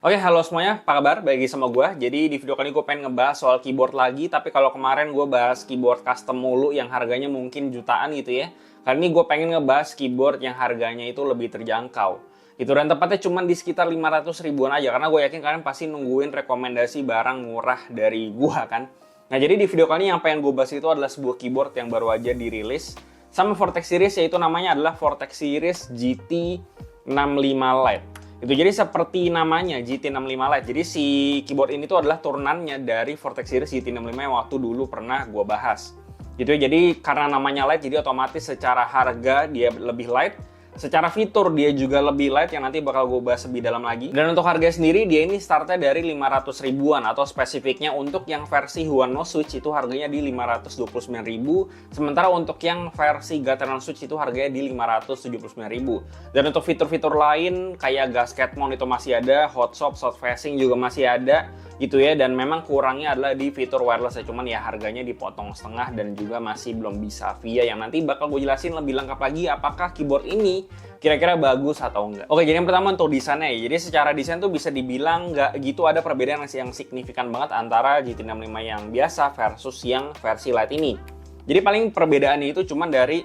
Oke, halo semuanya, apa kabar? Bagi sama gue. Jadi di video kali ini gue pengen ngebahas soal keyboard lagi, tapi kalau kemarin gue bahas keyboard custom mulu yang harganya mungkin jutaan gitu ya. Kali ini gue pengen ngebahas keyboard yang harganya itu lebih terjangkau. Itu dan tepatnya cuma di sekitar 500 ribuan aja, karena gue yakin kalian pasti nungguin rekomendasi barang murah dari gue kan. Nah jadi di video kali ini yang pengen gue bahas itu adalah sebuah keyboard yang baru aja dirilis sama Vortex Series, yaitu namanya adalah Vortex Series GT65 Lite. Itu jadi seperti namanya GT65 Lite. Jadi si keyboard ini tuh adalah turunannya dari Vortex Series GT65 yang waktu dulu pernah gue bahas. Gitu ya. Jadi karena namanya Lite jadi otomatis secara harga dia lebih light. Secara fitur dia juga lebih light yang nanti bakal gue bahas lebih dalam lagi. Dan untuk harga sendiri dia ini startnya dari 500 ribuan atau spesifiknya untuk yang versi Huano Switch itu harganya di 529 ribu. Sementara untuk yang versi Gateron Switch itu harganya di 579 ribu. Dan untuk fitur-fitur lain kayak gasket mount itu masih ada, hot swap, soft facing juga masih ada gitu ya. Dan memang kurangnya adalah di fitur wireless ya, cuman ya harganya dipotong setengah dan juga masih belum bisa via yang nanti bakal gue jelasin lebih lengkap lagi apakah keyboard ini kira-kira bagus atau enggak. Oke, jadi yang pertama untuk desainnya ya. Jadi secara desain tuh bisa dibilang nggak gitu ada perbedaan yang signifikan banget antara GT65 yang biasa versus yang versi Lite ini. Jadi paling perbedaannya itu cuma dari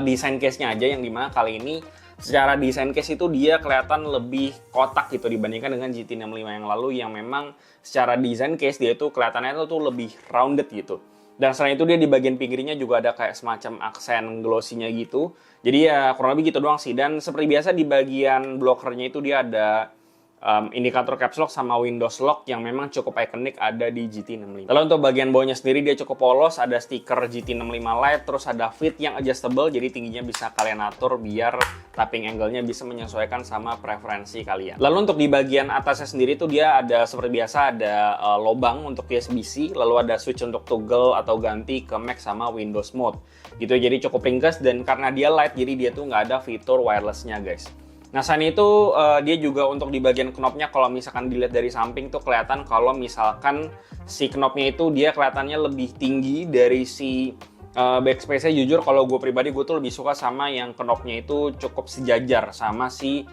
desain case-nya aja, yang dimana kali ini secara desain case itu dia kelihatan lebih kotak gitu dibandingkan dengan GT65 yang lalu yang memang secara desain case dia itu kelihatannya tuh lebih rounded gitu. Dan selain itu dia di bagian pinggirnya juga ada kayak semacam aksen glossy-nya gitu. Jadi ya kurang lebih gitu doang sih. Dan seperti biasa di bagian blokernya itu dia ada indikator caps lock sama Windows lock yang memang cukup ikonik ada di GT65. Lalu untuk bagian bawahnya sendiri dia cukup polos, ada stiker GT65 Lite, terus ada fit yang adjustable, jadi tingginya bisa kalian atur biar tapping angle-nya bisa menyesuaikan sama preferensi kalian. Lalu untuk di bagian atasnya sendiri tuh dia ada seperti biasa ada lubang untuk USB-C, lalu ada switch untuk toggle atau ganti ke Mac sama Windows mode. Gitu jadi cukup ringkas, dan karena dia light jadi dia tuh nggak ada fitur wireless-nya guys. Nah, selain itu dia juga untuk di bagian knopnya kalau misalkan dilihat dari samping tuh kelihatan kalau misalkan si knopnya itu dia kelihatannya lebih tinggi dari si backspace-nya. Jujur kalau gue pribadi gue tuh lebih suka sama yang knopnya itu cukup sejajar sama si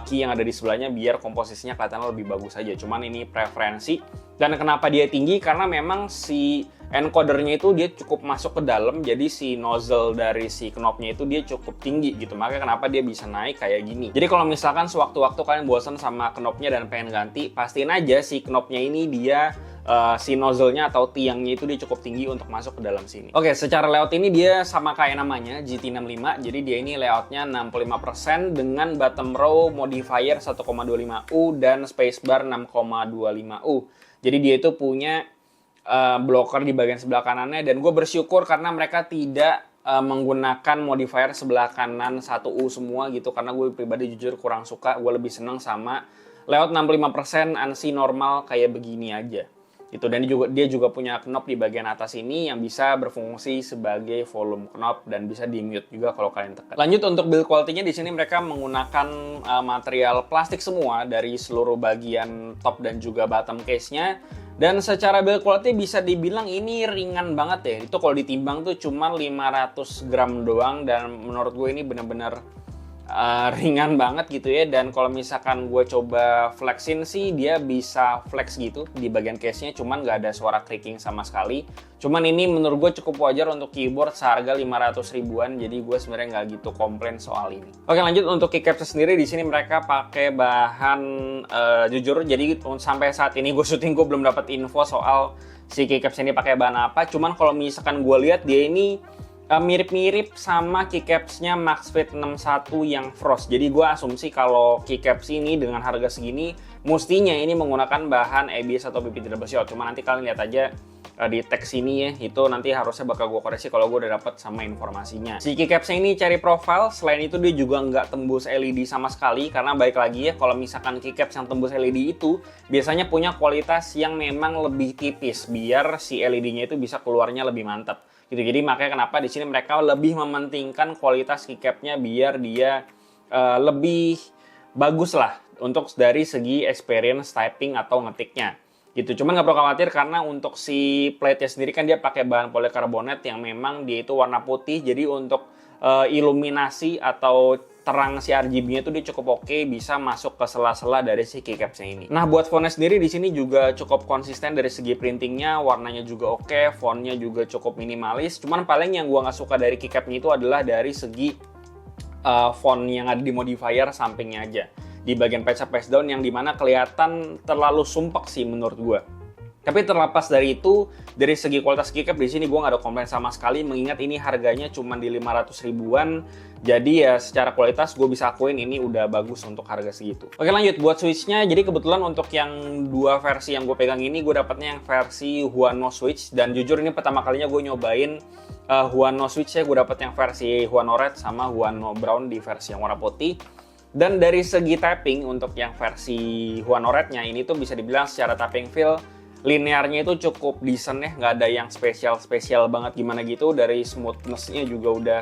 key yang ada di sebelahnya biar komposisinya kelihatan lebih bagus aja. Cuman ini preferensi. Dan kenapa dia tinggi? Karena memang si encodernya itu dia cukup masuk ke dalam, jadi si nozzle dari si knopnya itu dia cukup tinggi gitu, makanya kenapa dia bisa naik kayak gini. Jadi kalau misalkan sewaktu-waktu kalian bosan sama knopnya dan pengen ganti, pastiin aja si knopnya ini dia si nozzle-nya atau tiangnya itu dia cukup tinggi untuk masuk ke dalam sini. Oke, secara layout ini dia sama kayak namanya GT65, jadi dia ini layoutnya 65% dengan bottom row modifier 1,25U dan spacebar 6,25U. Jadi dia itu punya blocker di bagian sebelah kanannya, dan gue bersyukur karena mereka tidak menggunakan modifier sebelah kanan 1U semua gitu, karena gue pribadi jujur kurang suka. Gue lebih seneng sama layout 65% ANSI normal kayak begini aja gitu. Dan dia juga punya knob di bagian atas ini yang bisa berfungsi sebagai volume knob dan bisa di mute juga kalau kalian tekan. Lanjut untuk build quality-nya, di sini mereka menggunakan material plastik semua dari seluruh bagian top dan juga bottom case-nya. Dan secara build quality bisa dibilang ini ringan banget ya. Itu kalau ditimbang tuh cuma 500 gram doang, dan menurut gue ini bener-bener ringan banget gitu ya. Dan kalau misalkan gue coba flexin sih dia bisa flex gitu di bagian case-nya, cuman nggak ada suara creaking sama sekali. Cuman ini menurut gue cukup wajar untuk keyboard seharga 500 ribuan, jadi gue sebenarnya nggak gitu komplain soal ini. Oke, lanjut untuk keycaps sendiri, di sini mereka pakai bahan jujur jadi sampai saat ini gue syuting gue belum dapat info soal si keycaps ini pakai bahan apa. Cuman kalau misalkan gue lihat dia ini mirip-mirip sama keycaps-nya Maxfit 61 yang Frost. Jadi gue asumsi kalau keycaps ini dengan harga segini mestinya ini menggunakan bahan ABS atau BP double shot. Cuma nanti kalian lihat aja di teks ini ya, itu nanti harusnya bakal gue koreksi kalau gue udah dapet sama informasinya. Si keycaps-nya ini cherry profile, selain itu dia juga nggak tembus LED sama sekali, karena baik lagi ya kalau misalkan keycaps yang tembus LED itu biasanya punya kualitas yang memang lebih tipis biar si LED-nya itu bisa keluarnya lebih mantap gitu. Jadi makanya kenapa di sini mereka lebih mementingkan kualitas keycapnya biar dia lebih bagus lah untuk dari segi experience typing atau ngetiknya gitu. Cuman nggak perlu khawatir karena untuk si plate-nya sendiri kan dia pakai bahan polikarbonat yang memang dia itu warna putih. Jadi untuk iluminasi atau terang si RGB-nya tuh dia cukup oke, bisa masuk ke sela-sela dari si keycaps-nya ini. Nah, buat fontnya sendiri di sini juga cukup konsisten dari segi printingnya, warnanya juga oke, fontnya juga cukup minimalis. Cuman paling yang gua nggak suka dari keycap-nya itu adalah dari segi font yang ada di modifier sampingnya aja. Di bagian patch up, patch down yang dimana kelihatan terlalu sumpek sih menurut gua. Tapi terlepas dari itu, dari segi kualitas keycap di sini gue nggak ada komplain sama sekali, mengingat ini harganya cuma di 500 ribuan. Jadi ya secara kualitas gue bisa akuin ini udah bagus untuk harga segitu. Oke, lanjut buat switch-nya. Jadi kebetulan untuk yang dua versi yang gue pegang ini, gue dapatnya yang versi Huano Switch. Dan jujur ini pertama kalinya gue nyobain Huano Switch ya. Gue dapet yang versi Huano Red sama Huano Brown di versi yang warna putih. Dan dari segi tapping untuk yang versi Huano Red-nya ini tuh bisa dibilang secara tapping feel linearnya itu cukup decent ya, nggak ada yang spesial banget gimana gitu. Dari smoothness-nya juga udah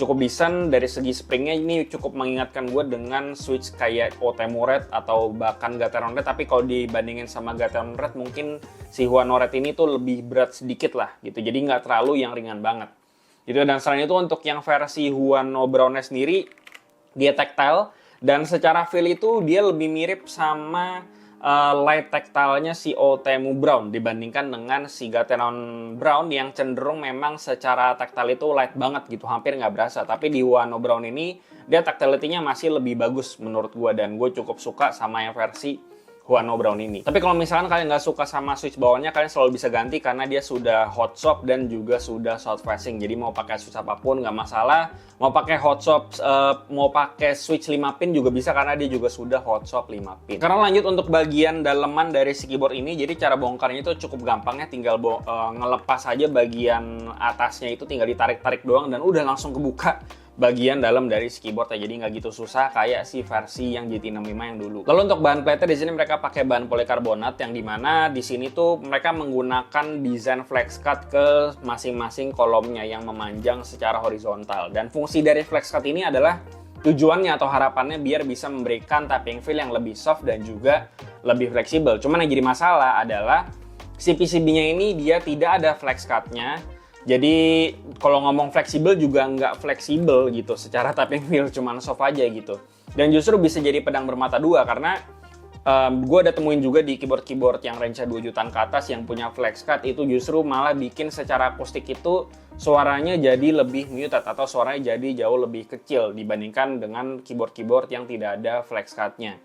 cukup decent. Dari segi springnya ini cukup mengingatkan gue dengan switch kayak Otemu Red atau bahkan Gateron Red, tapi kalau dibandingin sama Gateron Red mungkin si Huano Red ini tuh lebih berat sedikit lah gitu, jadi nggak terlalu yang ringan banget gitu. Dan selain itu untuk yang versi Huano Brown-nya sendiri, dia tactile dan secara feel itu dia lebih mirip sama light tactile-nya si Otemu Brown dibandingkan dengan si Gateron Brown yang cenderung memang secara tactile itu light banget gitu, hampir nggak berasa. Tapi di Huano Brown ini dia tactility-nya masih lebih bagus menurut gue, dan gue cukup suka sama yang versi Huano Brown ini. Tapi kalau misalkan kalian nggak suka sama switch bawahnya, kalian selalu bisa ganti karena dia sudah hot swap dan juga sudah south facing. Jadi mau pakai switch apapun nggak masalah. Mau pakai hot swap, mau pakai switch 5 pin juga bisa karena dia juga sudah hot swap 5 pin. Karena lanjut untuk bagian daleman dari si keyboard ini, jadi cara bongkarnya itu cukup gampang ya, tinggal ngelepas aja bagian atasnya itu, tinggal ditarik-tarik doang dan udah langsung kebuka bagian dalam dari si keyboard ya. Jadi nggak gitu susah kayak si versi yang GT65 yang dulu. Lalu untuk bahan plate di sini mereka pakai bahan polikarbonat yang dimana di sini tuh mereka menggunakan desain flex cut ke masing-masing kolomnya yang memanjang secara horizontal. Dan fungsi dari flex cut ini adalah tujuannya atau harapannya biar bisa memberikan tapping feel yang lebih soft dan juga lebih fleksibel. Cuman yang jadi masalah adalah si PCB-nya ini dia tidak ada flex cut-nya. Jadi kalau ngomong fleksibel juga nggak fleksibel gitu, secara tapping feel cuman soft aja gitu. Dan justru bisa jadi pedang bermata dua karena gue udah temuin juga di keyboard-keyboard yang range 2 jutaan ke atas yang punya flex cut itu justru malah bikin secara akustik itu suaranya jadi lebih muted atau suaranya jadi jauh lebih kecil dibandingkan dengan keyboard-keyboard yang tidak ada flex cut-nya.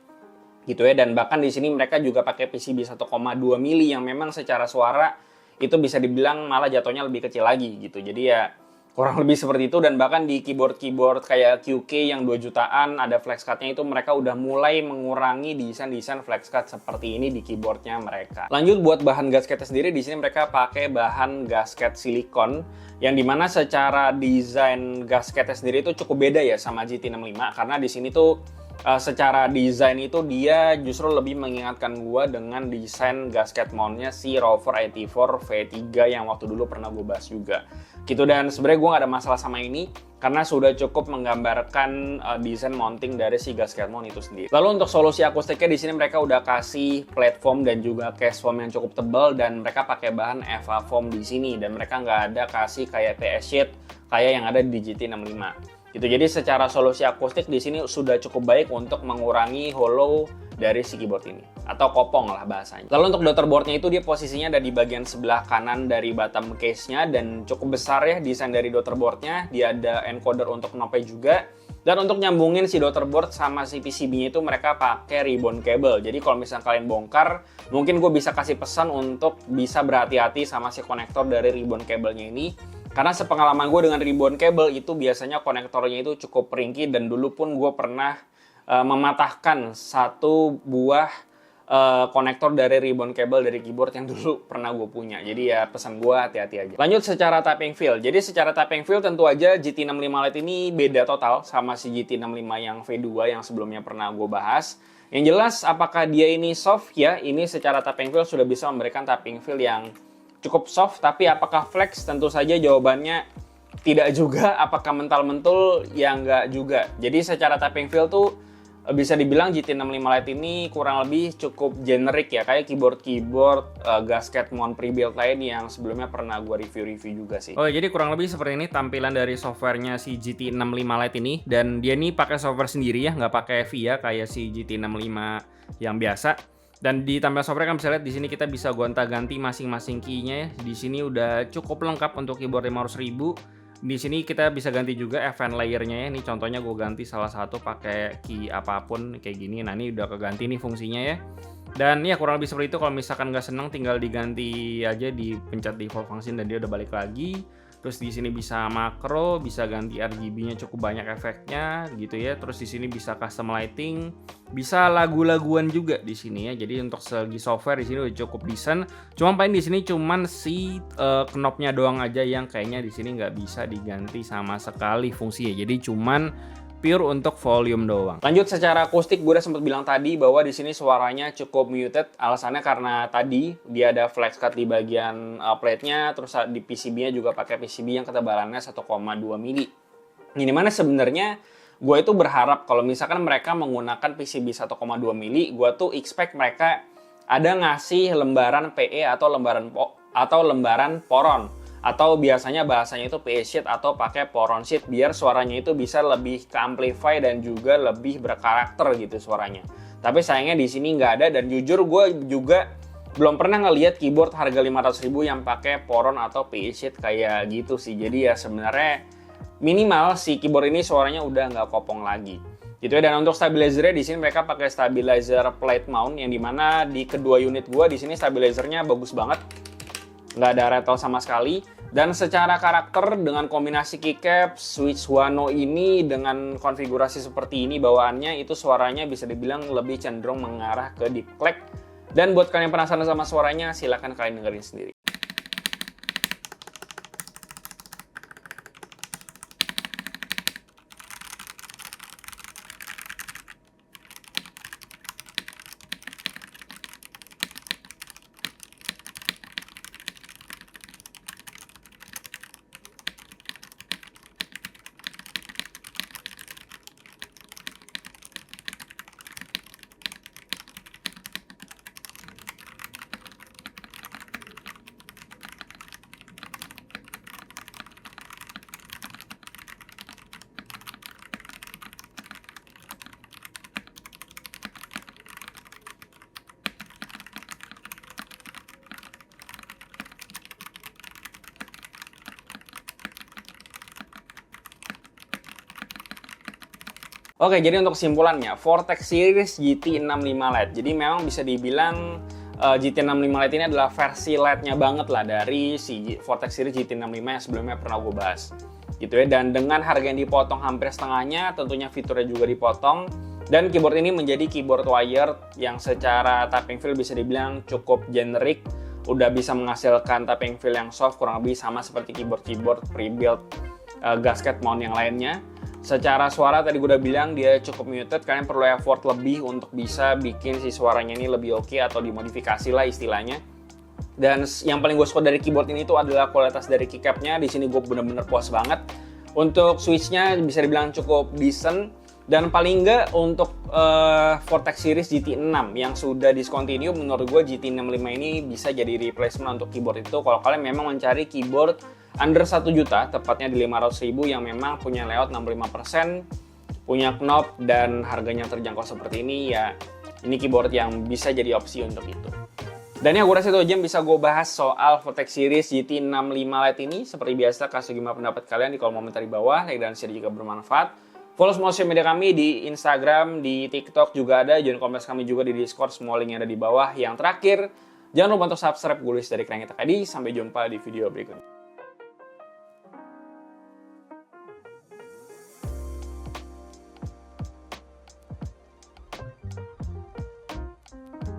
Gitu ya, dan bahkan di sini mereka juga pakai PCB 1,2 mili yang memang secara suara itu bisa dibilang malah jatuhnya lebih kecil lagi gitu. Jadi ya kurang lebih seperti itu. Dan bahkan di keyboard-keyboard kayak QK yang 2 jutaan ada flex cut-nya itu mereka udah mulai mengurangi desain-desain flex cut seperti ini di keyboardnya mereka. Lanjut buat bahan gasketnya sendiri, di sini mereka pakai bahan gasket silikon yang dimana secara desain gasketnya sendiri itu cukup beda ya sama GT65 karena di sini tuh secara desain itu dia justru lebih mengingatkan gua dengan desain gasket mountnya si Rover 84 V3 yang waktu dulu pernah gue bahas juga gitu. Dan sebenarnya gue gak ada masalah sama ini karena sudah cukup menggambarkan desain mounting dari si gasket mount itu sendiri. Lalu untuk solusi akustiknya di sini mereka udah kasih platform dan juga case foam yang cukup tebal dan mereka pakai bahan EVA foam di sini dan mereka nggak ada kasih kayak PS sheet kayak yang ada di GT65. Gitu. Jadi secara solusi akustik di sini sudah cukup baik untuk mengurangi hollow dari si keyboard ini atau kopong lah bahasanya. Lalu untuk daughterboardnya itu dia posisinya ada di bagian sebelah kanan dari bottom case-nya dan cukup besar ya desain dari daughterboardnya. Dia ada encoder untuk knob-nya juga. Dan untuk nyambungin si daughterboard sama si PCB-nya itu mereka pakai ribbon cable. Jadi kalau misalnya kalian bongkar, mungkin gue bisa kasih pesan untuk bisa berhati-hati sama si konektor dari ribbon cable-nya ini. Karena sepengalaman gue dengan ribbon cable itu biasanya konektornya itu cukup ringkih dan dulu pun gue pernah mematahkan satu buah konektor dari ribbon cable dari keyboard yang dulu pernah gue punya. Jadi ya pesan gue hati-hati aja. Lanjut secara tapping feel. Jadi secara tapping feel tentu aja GT65 Lite ini beda total sama si GT65 yang V2 yang sebelumnya pernah gue bahas. Yang jelas apakah dia ini soft ya, ini secara tapping feel sudah bisa memberikan tapping feel yang cukup soft, tapi apakah flex? Tentu saja jawabannya tidak juga. Apakah mental-mentul? Ya nggak juga. Jadi secara tapping feel tuh bisa dibilang GT65 Lite ini kurang lebih cukup generik ya, kayak keyboard gasket mount pre-built lain yang sebelumnya pernah gue review-review juga sih. Oh, jadi kurang lebih seperti ini tampilan dari softwarenya si GT65 Lite ini, dan dia ini pakai software sendiri ya, nggak pakai VIA kayak si GT65 yang biasa. Dan di tampilan software kan bisa lihat di sini kita bisa gonta-ganti masing-masing key-nya ya. Di sini udah cukup lengkap untuk keyboard 500.000. Di sini kita bisa ganti juga event layer-nya ya. Ini contohnya gue ganti salah satu pakai key apapun kayak gini. Nah, ini udah keganti nih fungsinya ya. Dan ya kurang lebih seperti itu. Kalau misalkan nggak seneng tinggal diganti aja, dipencet default function dan dia udah balik lagi. Terus di sini bisa makro, bisa ganti RGB-nya cukup banyak efeknya gitu ya. Terus di sini bisa custom lighting, bisa lagu-laguan juga di sini ya. Jadi untuk segi software di sini udah cukup decent. Cuma paling di sini cuman si knobnya doang aja yang kayaknya di sini nggak bisa diganti sama sekali fungsinya. Jadi cuman pure untuk volume doang. Lanjut secara akustik, gue udah sempat bilang tadi bahwa di sini suaranya cukup muted. Alasannya karena tadi dia ada flex cut di bagian plate-nya, terus di PCB-nya juga pakai PCB yang ketebalannya 1,2 mili. Ini mana sebenarnya gue itu berharap kalau misalkan mereka menggunakan PCB 1,2 mili, gue tuh expect mereka ada ngasih lembaran PE atau lembaran poron. Atau biasanya bahasanya itu PE sheet atau pakai poron sheet biar suaranya itu bisa lebih ke amplify dan juga lebih berkarakter gitu suaranya. Tapi sayangnya di sini nggak ada, dan jujur gue juga belum pernah ngelihat keyboard harga 500.000 yang pakai poron atau PE sheet kayak gitu sih. Jadi ya sebenarnya minimal si keyboard ini suaranya udah nggak kopong lagi. Gitu ya. Dan untuk stabilizernya di sini mereka pakai stabilizer plate mount yang dimana di kedua unit gue di sini stabilizernya bagus banget. Nggak ada rattle sama sekali. Dan secara karakter dengan kombinasi keycap, switch Wano ini dengan konfigurasi seperti ini bawaannya itu suaranya bisa dibilang lebih cenderung mengarah ke deep clack. Dan buat kalian yang penasaran sama suaranya, silahkan kalian dengerin sendiri. Oke, jadi untuk kesimpulannya, Vortex Series GT65 Lite. Jadi memang bisa dibilang GT65 Lite ini adalah versi Lite-nya banget lah dari si Vortex Series GT65 yang sebelumnya pernah gue bahas. Gitu ya, dan dengan harga yang dipotong hampir setengahnya, tentunya fiturnya juga dipotong. Dan keyboard ini menjadi keyboard wired yang secara tapping feel bisa dibilang cukup generik. Udah bisa menghasilkan tapping feel yang soft, kurang lebih sama seperti keyboard-keyboard pre-built gasket mount yang lainnya. Secara suara tadi gue udah bilang dia cukup muted, kalian perlu effort lebih untuk bisa bikin si suaranya ini lebih oke atau dimodifikasi lah istilahnya. Dan yang paling gue suka dari keyboard ini tuh adalah kualitas dari keycapnya. Di sini gue bener-bener puas banget. Untuk switchnya bisa dibilang cukup decent. Dan paling enggak untuk Vortex Series GT6 yang sudah discontinue, menurut gue GT65 ini bisa jadi replacement untuk keyboard itu. Kalau kalian memang mencari keyboard under 1 juta, tepatnya di 500.000 yang memang punya layout 65%, punya knob dan harganya terjangkau seperti ini, ya ini keyboard yang bisa jadi opsi untuk itu. Dan ya gue rasa itu aja yang bisa gue bahas soal Vortex Series GT65 Lite ini. Seperti biasa, kasih gimana pendapat kalian di kolom komentar di bawah, like dan share jika bermanfaat. Follow semua sosial media kami di Instagram, di TikTok juga ada. Join komunitas kami juga di Discord, semua linknya ada di bawah. Yang terakhir, jangan lupa untuk subscribe gue dari Kerangit Akadi. Sampai jumpa di video berikutnya.